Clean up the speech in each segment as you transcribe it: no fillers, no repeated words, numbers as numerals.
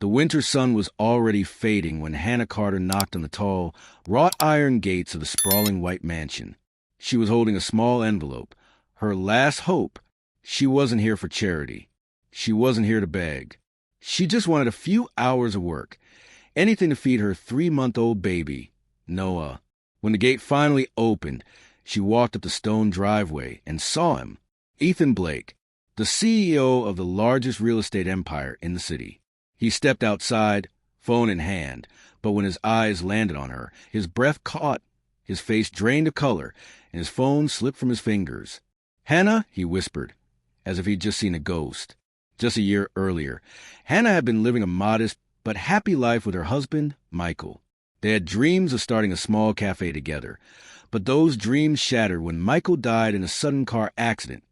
The winter sun was already fading when Hannah Carter knocked on the tall, wrought iron gates of the sprawling white mansion. She was holding a small envelope. Her last hope. She wasn't here for charity. She wasn't here to beg. She just wanted a few hours of work. Anything to feed her 3-month-old baby, Noah. When the gate finally opened, she walked up the stone driveway and saw him, Ethan Blake, the CEO of the largest real estate empire in the city. He stepped outside, phone in hand, but when his eyes landed on her, his breath caught, his face drained of color, and his phone slipped from his fingers. "Hannah," he whispered, as if he'd just seen a ghost. Just a year earlier, Hannah had been living a modest but happy life with her husband, Michael. They had dreams of starting a small cafe together, but those dreams shattered when Michael died in a sudden car accident,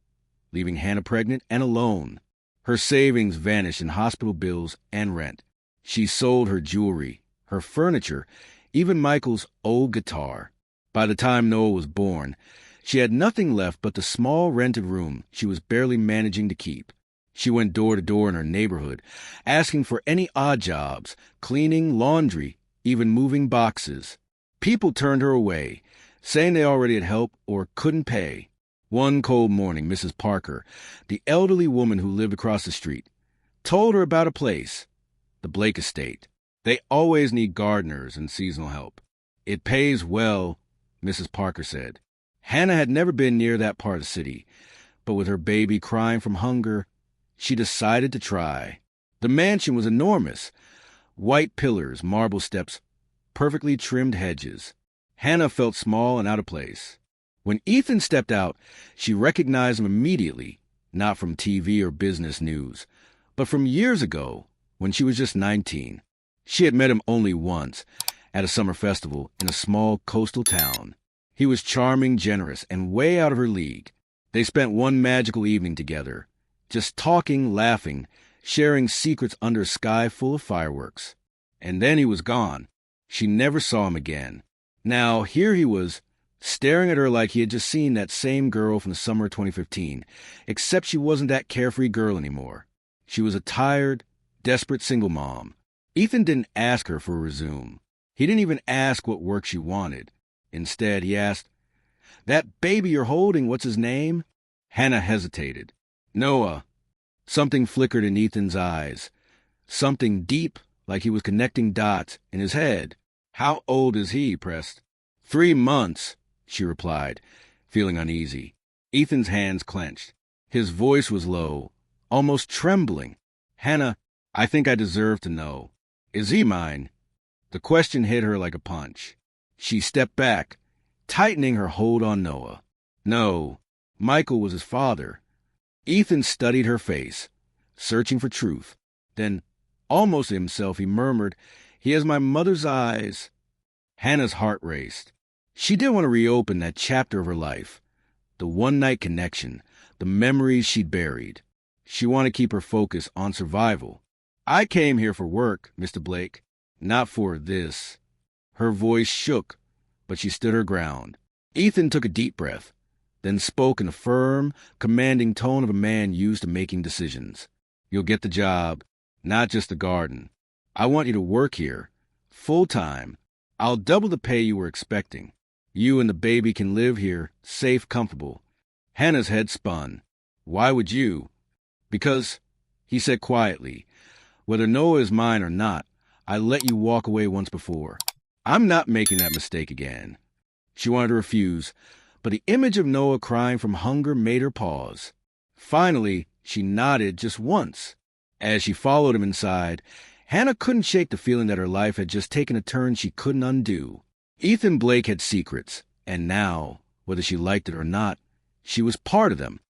leaving Hannah pregnant and alone. Her savings vanished in hospital bills and rent. She sold her jewelry, her furniture, even Michael's old guitar. By the time Noah was born, she had nothing left but the small rented room she was barely managing to keep. She went door to door in her neighborhood, asking for any odd jobs, cleaning, laundry, even moving boxes. People turned her away, saying they already had help or couldn't pay. One cold morning, Mrs. Parker, the elderly woman who lived across the street, told her about a place, the Blake Estate. They always need gardeners and seasonal help. It pays well, Mrs. Parker said. Hannah had never been near that part of the city, but with her baby crying from hunger, she decided to try. The mansion was enormous. White pillars, marble steps, perfectly trimmed hedges. Hannah felt small and out of place. When Ethan stepped out, she recognized him immediately, not from TV or business news, but from years ago, when she was just 19. She had met him only once, at a summer festival in a small coastal town. He was charming, generous, and way out of her league. They spent one magical evening together, just talking, laughing, sharing secrets under a sky full of fireworks. And then he was gone. She never saw him again. Now, here he was, staring at her like he had just seen that same girl from the summer of 2015, except she wasn't that carefree girl anymore. She was a tired, desperate single mom. Ethan didn't ask her for a resume. He didn't even ask what work she wanted. Instead, he asked, "That baby you're holding, what's his name?" Hannah hesitated. "Noah." Something flickered in Ethan's eyes. Something deep, like he was connecting dots in his head. "How old is he?" pressed. 3 months, she replied, feeling uneasy. Ethan's hands clenched. His voice was low, almost trembling. "Hannah, I think I deserve to know. Is he mine?" The question hit her like a punch. She stepped back, tightening her hold on Noah. No, Michael was his father. Ethan studied her face, searching for truth. Then, almost to himself, he murmured, "He has my mother's eyes." Hannah's heart raced. She didn't want to reopen that chapter of her life, the one-night connection, the memories she'd buried. She wanted to keep her focus on survival. "I came here for work, Mr. Blake, not for this." Her voice shook, but she stood her ground. Ethan took a deep breath, then spoke in a firm, commanding tone of a man used to making decisions. "You'll get the job, not just the garden. I want you to work here, full-time. I'll double the pay you were expecting. You and the baby can live here, safe, comfortable." Hannah's head spun. "Why would you?" "Because," he said quietly, "whether Noah is mine or not, I let you walk away once before. I'm not making that mistake again." She wanted to refuse, but the image of Noah crying from hunger made her pause. Finally, she nodded just once. As she followed him inside, Hannah couldn't shake the feeling that her life had just taken a turn she couldn't undo. Ethan Blake had secrets, and now, whether she liked it or not, she was part of them.